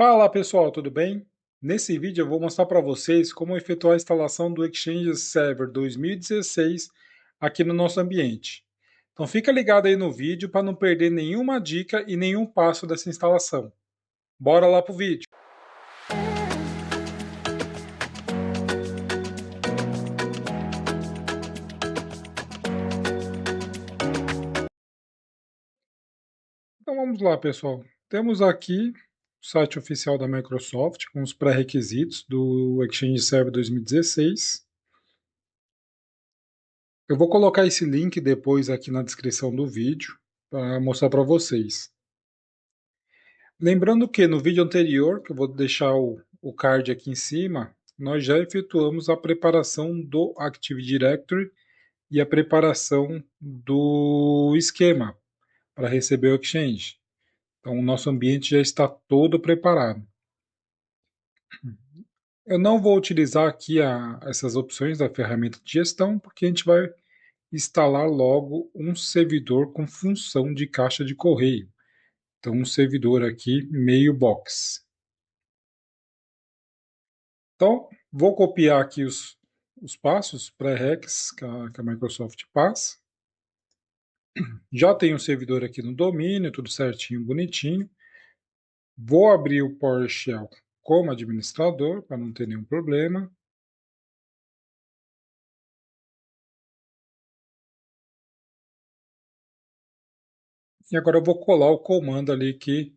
Fala pessoal, tudo bem? Nesse vídeo eu vou mostrar para vocês como efetuar a instalação do Exchange Server 2016 aqui no nosso ambiente. Então fica ligado aí no vídeo para não perder nenhuma dica e nenhum passo dessa instalação. Bora lá pro vídeo! Então vamos lá pessoal, temos aqui o site oficial da Microsoft com os pré-requisitos do Exchange Server 2016. Eu vou colocar esse link depois aqui na descrição do vídeo para mostrar para vocês. Lembrando que no vídeo anterior, que eu vou deixar o card aqui em cima, nós já efetuamos a preparação do Active Directory e a preparação do esquema para receber o Exchange. Então, o nosso ambiente já está todo preparado. Eu não vou utilizar aqui essas opções da ferramenta de gestão, porque a gente vai instalar logo um servidor com função de caixa de correio. Então, um servidor aqui, mailbox. Então, vou copiar aqui os passos pré-recs que a Microsoft passa. Já tenho o servidor aqui no domínio, tudo certinho, bonitinho. Vou abrir o PowerShell como administrador, para não ter nenhum problema. E agora eu vou colar o comando ali que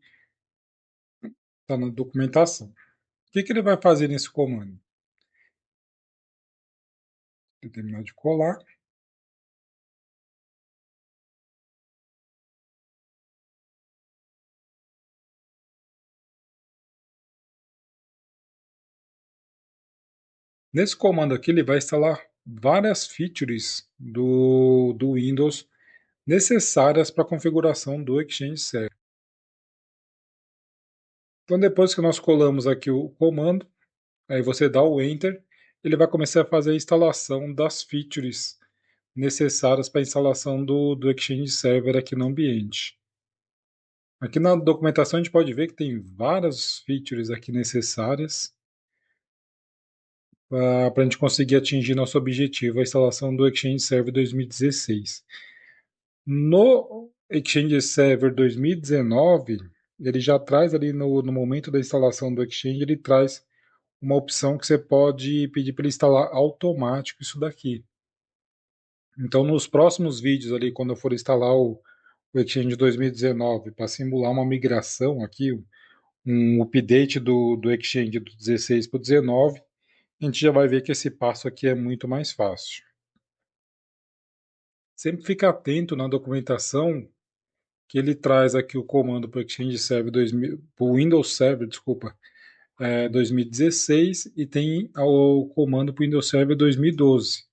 está na documentação. O que ele vai fazer nesse comando? Vou terminar de colar. Nesse comando aqui, ele vai instalar várias features do Windows necessárias para a configuração do Exchange Server. Então, depois que nós colamos aqui o comando, aí você dá o Enter, ele vai começar a fazer a instalação das features necessárias para a instalação do Exchange Server aqui no ambiente. Aqui na documentação a gente pode ver que tem várias features aqui necessárias para a gente conseguir atingir nosso objetivo, a instalação do Exchange Server 2016. No Exchange Server 2019, ele já traz ali no momento da instalação do Exchange, ele traz uma opção que você pode pedir para ele instalar automático isso daqui. Então, nos próximos vídeos ali, quando eu for instalar o Exchange 2019 para simular uma migração aqui, um update do Exchange do 16 para o 19, a gente já vai ver que esse passo aqui é muito mais fácil. Sempre fica atento na documentação que ele traz aqui o comando para o Exchange Server 2000, para o Windows Server, desculpa, 2016 e tem o comando para o Windows Server 2012.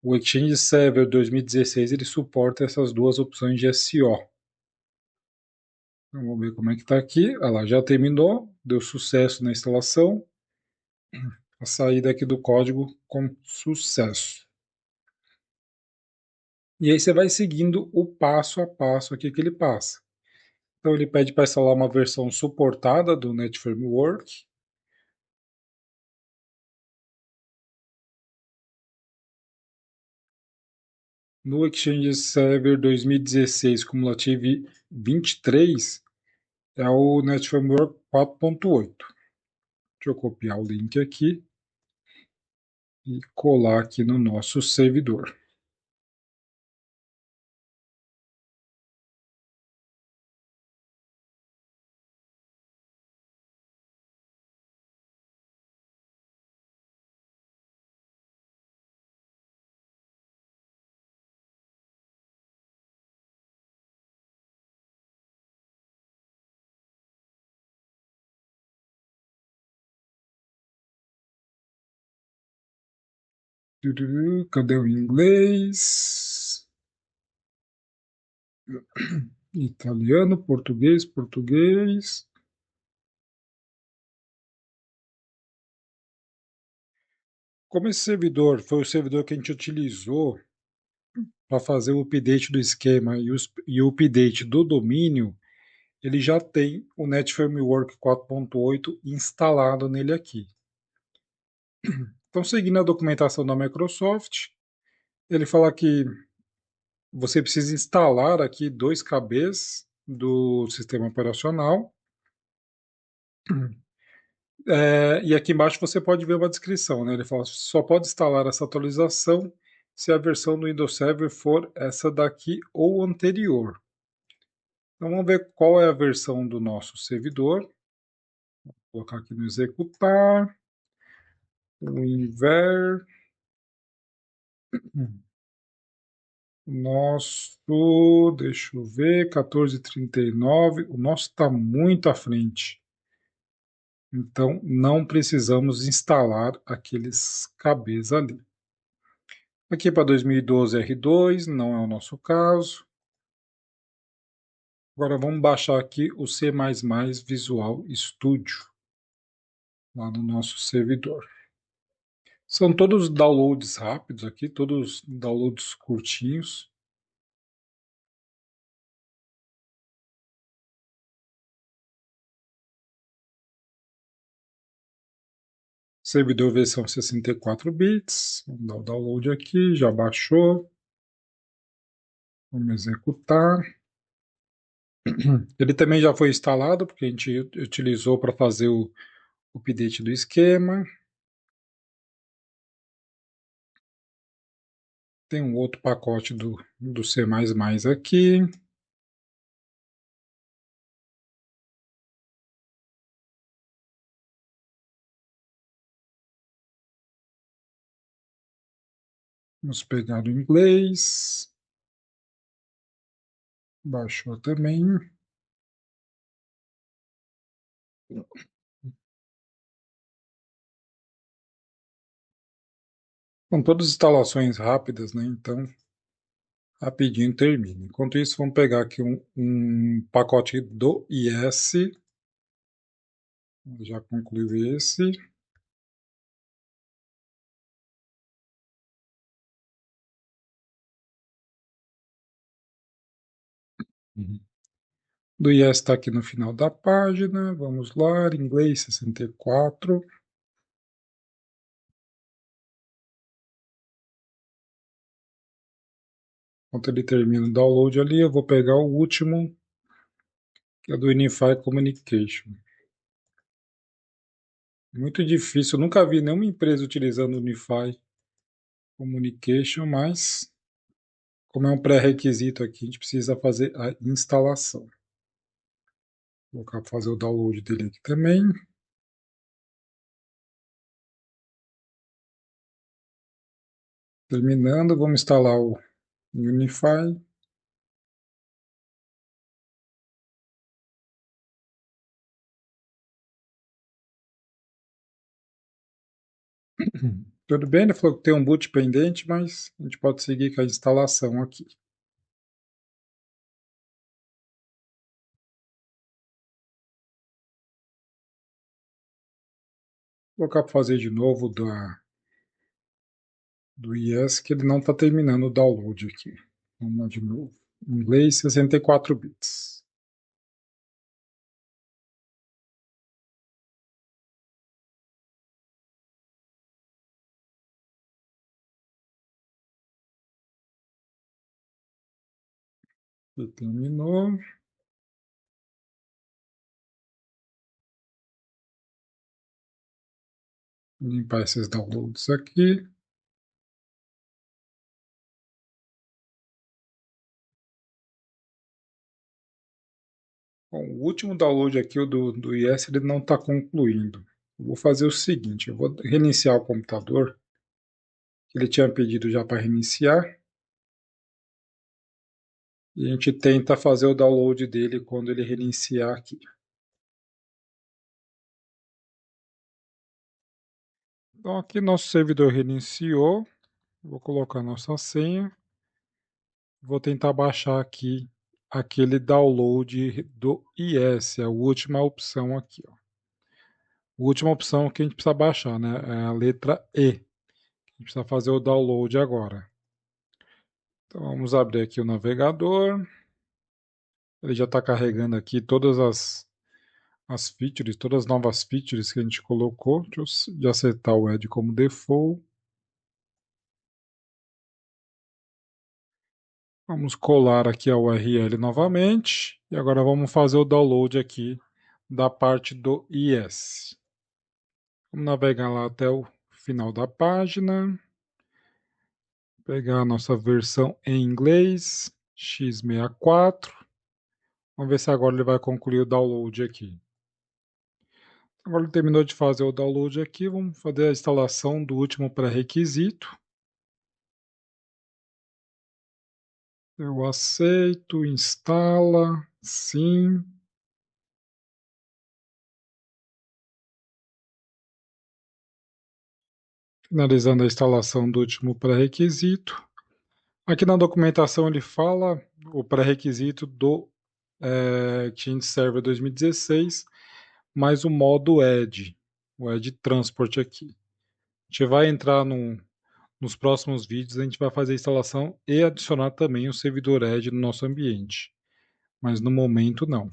O Exchange Server 2016 ele suporta essas duas opções de SO. Então, vamos ver como é que está aqui. Olha lá, já terminou, deu sucesso na instalação. A saída aqui do código com sucesso. E aí você vai seguindo o passo a passo aqui que ele passa. Então ele pede para instalar uma versão suportada do Net Framework. No Exchange Server 2016 Cumulative 23 é o Net Framework 4.8. Deixa eu copiar o link aqui e colar aqui no nosso servidor. Cadê o inglês? Italiano, português, português. Como esse servidor foi o servidor que a gente utilizou para fazer o update do esquema e o update do domínio, ele já tem o Net Framework 4.8 instalado nele aqui. Então, seguindo a documentação da Microsoft, ele fala que você precisa instalar aqui 2 KBs do sistema operacional. E aqui embaixo você pode ver uma descrição, né? Ele fala só pode instalar essa atualização se a versão do Windows Server for essa daqui ou anterior. Então vamos ver qual é a versão do nosso servidor. Vou colocar aqui no executar. WinVer. Nosso, deixa eu ver, 1439. O nosso está muito à frente. Então não precisamos instalar aqueles KBs ali. Aqui para 2012 R2, não é o nosso caso. Agora vamos baixar aqui o C++ Visual Studio, lá no nosso servidor. São todos downloads rápidos aqui, todos downloads curtinhos. Servidor versão 64 bits. Vamos dar o download aqui, já baixou. Vamos executar. Ele também já foi instalado, porque a gente utilizou para fazer o update do esquema. Tem um outro pacote do C++ aqui. Vamos pegar o inglês. Baixou também. São todas instalações rápidas, né? Então, rapidinho termina. Enquanto isso, vamos pegar aqui um pacote do IS. Já concluiu esse. Uhum. Do IS está aqui no final da página. Vamos lá, inglês 64. Enquanto ele termina o download ali, eu vou pegar o último, que é do Unify Communication. Muito difícil, eu nunca vi nenhuma empresa utilizando Unify Communication, mas como é um pré-requisito aqui, a gente precisa fazer a instalação. Vou colocar para fazer o download dele aqui também. Terminando, vamos instalar o Unify. Tudo bem, ele falou que tem um boot pendente, mas a gente pode seguir com a instalação aqui. Vou colocar para fazer de novo do IS, que ele não está terminando o download aqui. Vamos lá de novo. Inglês 64 bits. E terminou. Vou limpar esses downloads aqui. Bom, o último download aqui, o do IS, ele não está concluindo. Eu vou fazer o seguinte, eu vou reiniciar o computador, que ele tinha pedido já para reiniciar, e a gente tenta fazer o download dele quando ele reiniciar aqui. Então aqui nosso servidor reiniciou, vou colocar nossa senha, vou tentar baixar aqui aquele download do IS, a última opção aqui. Ó. A última opção que a gente precisa baixar, né? É a letra E. A gente precisa fazer o download agora. Então vamos abrir aqui o navegador. Ele já está carregando aqui todas as features, todas as novas features que a gente colocou. Deixa eu já setar o Edge como default. Vamos colar aqui a URL novamente. E agora vamos fazer o download aqui da parte do IS. Vamos navegar lá até o final da página. Pegar a nossa versão em inglês, x64. Vamos ver se agora ele vai concluir o download aqui. Agora ele terminou de fazer o download aqui, vamos fazer a instalação do último pré-requisito. Eu aceito, instala, sim. Finalizando a instalação do último pré-requisito. Aqui na documentação ele fala o pré-requisito do Exchange Server 2016, mais o modo Edge, o Edge Transport aqui. A gente vai entrar nos próximos vídeos, a gente vai fazer a instalação e adicionar também o servidor Edge no nosso ambiente, mas no momento não.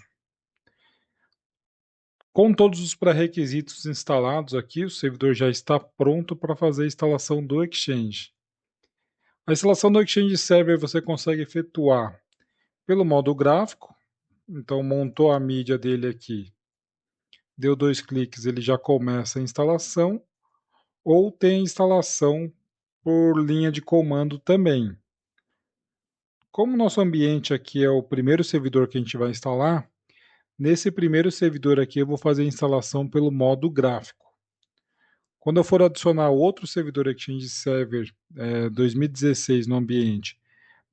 Com todos os pré-requisitos instalados aqui, o servidor já está pronto para fazer a instalação do Exchange. A instalação do Exchange Server você consegue efetuar pelo modo gráfico, então montou a mídia dele aqui, deu 2 cliques, ele já começa a instalação, ou tem instalação por linha de comando também. Como o nosso ambiente aqui é o primeiro servidor que a gente vai instalar, nesse primeiro servidor aqui eu vou fazer a instalação pelo modo gráfico. Quando eu for adicionar outro servidor Exchange Server 2016 no ambiente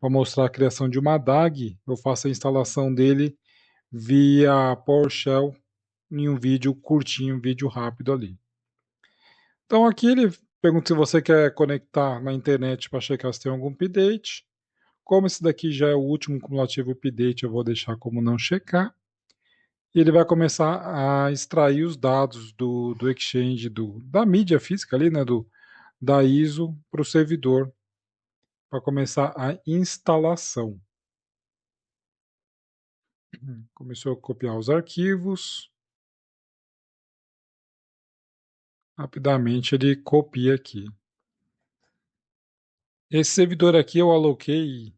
para mostrar a criação de uma DAG, eu faço a instalação dele via PowerShell em um vídeo curtinho, um vídeo rápido ali. Então aqui ele pergunta se você quer conectar na internet para checar se tem algum update. Como esse daqui já é o último cumulativo update, eu vou deixar como não checar. E ele vai começar a extrair os dados do Exchange, da mídia física ali, né, da ISO para o servidor, para começar a instalação. Começou a copiar os arquivos. Rapidamente ele copia aqui. Esse servidor aqui eu aloquei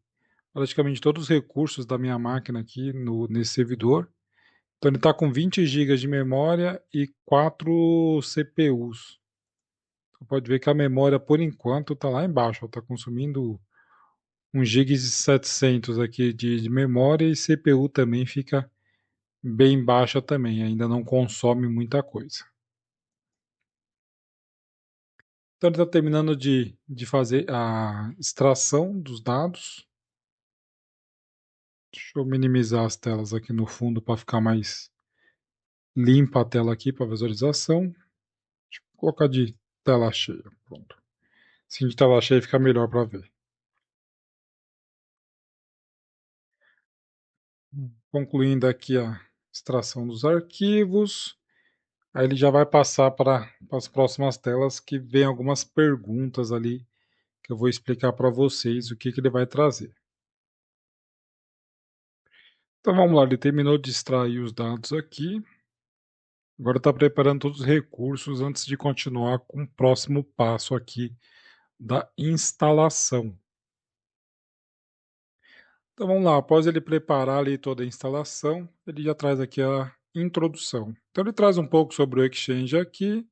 praticamente todos os recursos da minha máquina aqui nesse servidor. Então ele está com 20 GB de memória e 4 CPUs. Você pode ver que a memória, por enquanto, está lá embaixo. Está consumindo 1,7 GB aqui de memória e CPU também fica bem baixa também. Ainda não consome muita coisa. Então ele está terminando de fazer a extração dos dados. Deixa eu minimizar as telas aqui no fundo para ficar mais limpa a tela aqui para visualização. Deixa eu colocar de tela cheia. Pronto. Assim de tela cheia fica melhor para ver. Concluindo aqui a extração dos arquivos. Aí ele já vai passar para as próximas telas que vem algumas perguntas ali que eu vou explicar para vocês o que ele vai trazer. Então vamos lá, ele terminou de extrair os dados aqui. Agora está preparando todos os recursos antes de continuar com o próximo passo aqui da instalação. Então vamos lá, após ele preparar ali toda a instalação, ele já traz aqui a introdução. Então ele traz um pouco sobre o Exchange aqui.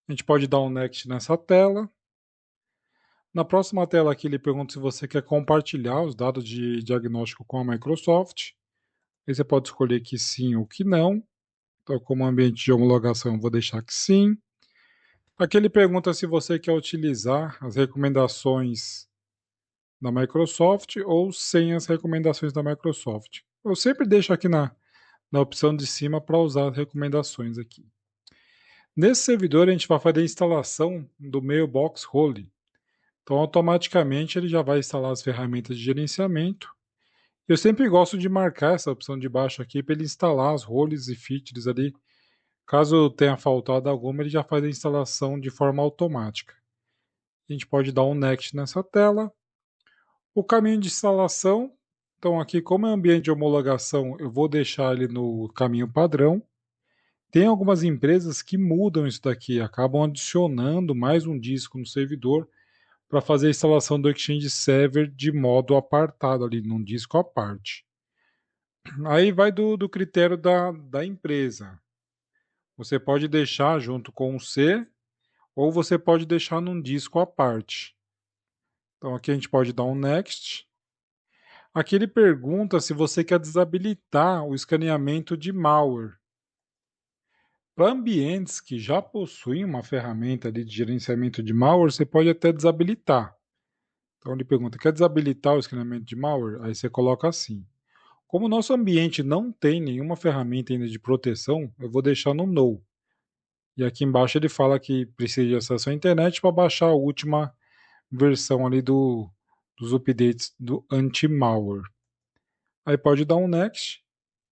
A gente pode dar um next nessa tela. Na próxima tela aqui ele pergunta se você quer compartilhar os dados de diagnóstico com a Microsoft. Aí você pode escolher que sim ou que não. Então, como ambiente de homologação, eu vou deixar que sim. Aqui ele pergunta se você quer utilizar as recomendações da Microsoft ou sem as recomendações da Microsoft. Eu sempre deixo aqui na opção de cima para usar as recomendações aqui. Nesse servidor a gente vai fazer a instalação do Mailbox Role. Então automaticamente ele já vai instalar as ferramentas de gerenciamento. Eu sempre gosto de marcar essa opção de baixo aqui para ele instalar as roles e features ali. Caso tenha faltado alguma, ele já faz a instalação de forma automática. A gente pode dar um next nessa tela. O caminho de instalação, Então aqui, como é ambiente de homologação, eu vou deixar ele no caminho padrão. Tem algumas empresas que mudam isso daqui, acabam adicionando mais um disco no servidor para fazer a instalação do Exchange Server de modo apartado ali, num disco à parte. Aí vai do critério da empresa. Você pode deixar junto com o C ou você pode deixar num disco à parte. Então aqui a gente pode dar um Next. Aqui ele pergunta se você quer desabilitar o escaneamento de malware. Para ambientes que já possuem uma ferramenta ali de gerenciamento de malware, você pode até desabilitar. Então ele pergunta: quer desabilitar o escaneamento de malware? Aí você coloca assim. Como o nosso ambiente não tem nenhuma ferramenta ainda de proteção, eu vou deixar no No. E aqui embaixo ele fala que precisa de acesso à internet para baixar a última versão ali dos updates do anti-malware. Aí pode dar um Next.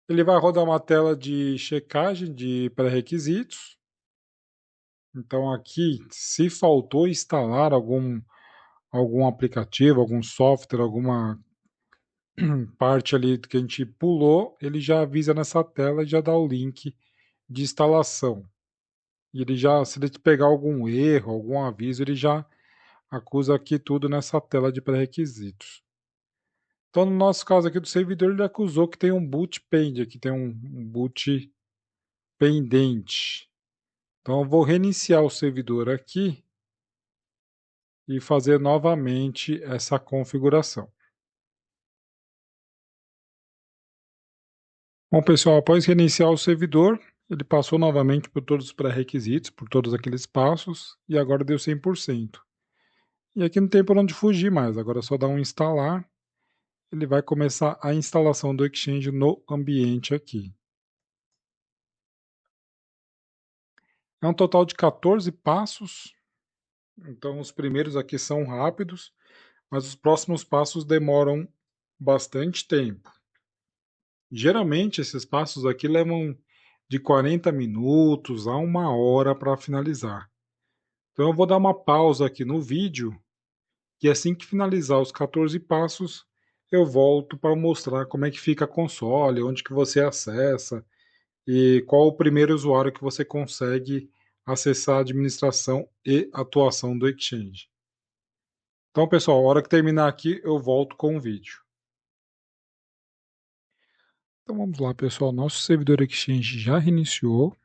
Ele vai rodar uma tela de checagem de pré-requisitos. Então aqui, se faltou instalar algum aplicativo, algum software, alguma parte ali que a gente pulou, ele já avisa nessa tela e já dá o link de instalação. E ele já, se ele pegar algum erro, algum aviso, ele já acusa aqui tudo nessa tela de pré-requisitos. Então, no nosso caso aqui do servidor, ele acusou que tem um boot pend, aqui tem um boot pendente. Então, eu vou reiniciar o servidor aqui e fazer novamente essa configuração. Bom, pessoal, após reiniciar o servidor, ele passou novamente por todos os pré-requisitos, por todos aqueles passos, e agora deu 100%. E aqui não tem por onde fugir mais, agora é só dar um instalar, ele vai começar a instalação do Exchange no ambiente aqui. É um total de 14 passos, então os primeiros aqui são rápidos, mas os próximos passos demoram bastante tempo. Geralmente esses passos aqui levam de 40 minutos a 1 hora para finalizar. Então eu vou dar uma pausa aqui no vídeo e assim que finalizar os 14 passos, eu volto para mostrar como é que fica a console, onde que você acessa e qual o primeiro usuário que você consegue acessar a administração e atuação do Exchange. Então, pessoal, a hora que terminar aqui, eu volto com o vídeo. Então vamos lá, pessoal. Nosso servidor Exchange já reiniciou.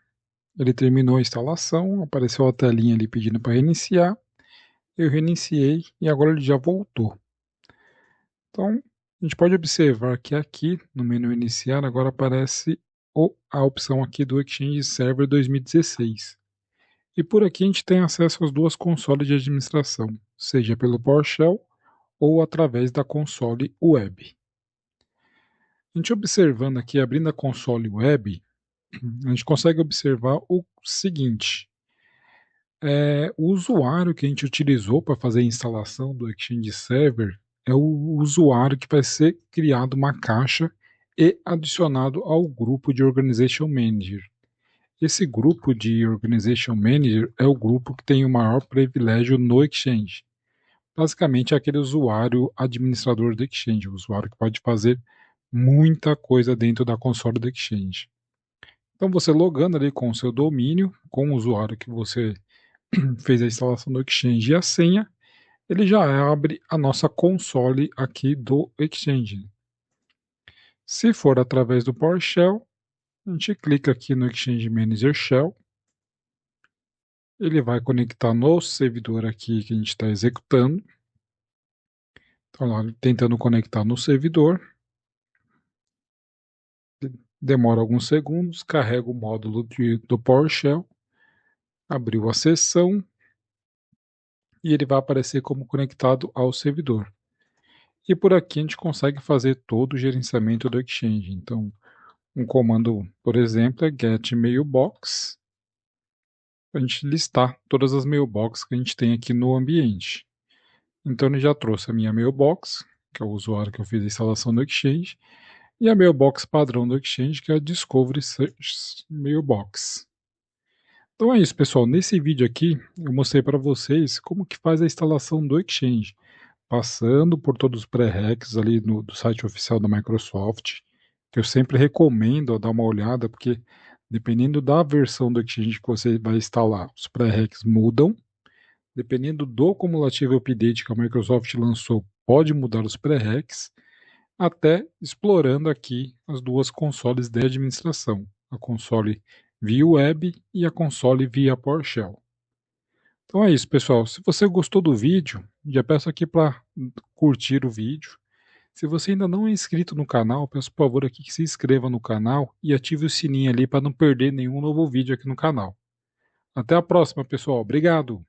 Ele terminou a instalação, apareceu a telinha ali pedindo para reiniciar. Eu reiniciei e agora ele já voltou. Então, a gente pode observar que aqui no menu iniciar agora aparece a opção aqui do Exchange Server 2016. E por aqui a gente tem acesso às duas consoles de administração, seja pelo PowerShell ou através da console web. A gente observando aqui, abrindo a console web, a gente consegue observar o seguinte: o usuário que a gente utilizou para fazer a instalação do Exchange Server é o usuário que vai ser criado uma caixa e adicionado ao grupo de Organization Manager. Esse grupo de Organization Manager é o grupo que tem o maior privilégio no Exchange. Basicamente é aquele usuário administrador do Exchange, o usuário que pode fazer muita coisa dentro da console do Exchange. Então você logando ali com o seu domínio, com o usuário que você fez a instalação do Exchange e a senha, ele já abre a nossa console aqui do Exchange. Se for através do PowerShell, a gente clica aqui no Exchange Manager Shell, ele vai conectar no servidor aqui que a gente está executando. Então lá, tentando conectar no servidor, demora alguns segundos, carrega o módulo do PowerShell, abriu a sessão e ele vai aparecer como conectado ao servidor. E por aqui a gente consegue fazer todo o gerenciamento do Exchange. Então, um comando, por exemplo, é get mailbox, para a gente listar todas as mailboxes que a gente tem aqui no ambiente. Então ele já trouxe a minha mailbox, que é o usuário que eu fiz a instalação do Exchange, e a mailbox padrão do Exchange, que é a Discovery Search Mailbox. Então é isso, pessoal. Nesse vídeo aqui, eu mostrei para vocês como que faz a instalação do Exchange. passando por todos os pré-requisitos ali do site oficial da Microsoft, que eu sempre recomendo dar uma olhada, porque dependendo da versão do Exchange que você vai instalar, os pré-requisitos mudam. Dependendo do cumulativo update que a Microsoft lançou, pode mudar os pré-requisitos, até explorando aqui as duas consoles de administração, a console via web e a console via PowerShell. Então é isso, pessoal. Se você gostou do vídeo, já peço aqui para curtir o vídeo. Se você ainda não é inscrito no canal, peço por favor aqui que se inscreva no canal e ative o sininho ali para não perder nenhum novo vídeo aqui no canal. Até a próxima, pessoal. Obrigado!